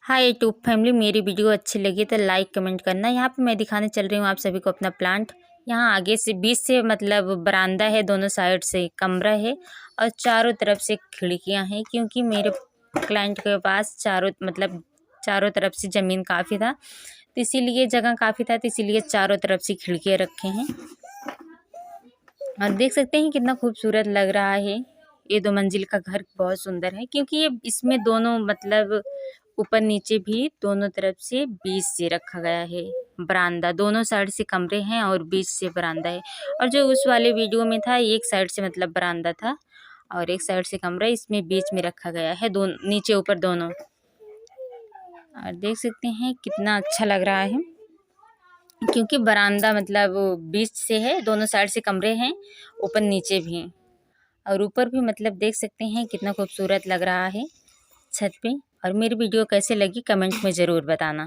Hi YouTube family, मेरी video अच्छी लगी तो लाइक कमेंट करना। यहाँ पे मैं दिखाने चल रही हूँ आप सभी को अपना प्लांट। यहाँ आगे से बीच से मतलब बरामदा है, दोनों साइड से कमरा है और चारों तरफ से खिड़कियाँ हैं, क्योंकि मेरे क्लाइंट के पास चारों तरफ से ज़मीन काफ़ी था, तो इसीलिए जगह काफ़ी था, तो इसीलिए चारों तरफ से खिड़कियाँ रखे हैं। और देख सकते हैं कितना खूबसूरत लग रहा है। ये 2 मंजिल का घर बहुत सुंदर है, क्योंकि ये इसमें दोनों मतलब ऊपर नीचे भी दोनों तरफ से बीच से रखा गया है बरामदा। दोनों साइड से कमरे हैं और बीच से बरामदा है। और जो उस वाले वीडियो में था, एक साइड से मतलब बरामदा था और एक साइड से कमरा, इसमें बीच में रखा गया है, दोनों नीचे ऊपर दोनों। और देख सकते हैं कितना अच्छा लग रहा है, क्योंकि बरामदा मतलब बीच से है, दोनों साइड से कमरे हैं, ऊपर नीचे भी हैं और ऊपर भी मतलब देख सकते हैं कितना खूबसूरत लग रहा है छत पे। और मेरी वीडियो कैसे लगी कमेंट में ज़रूर बताना।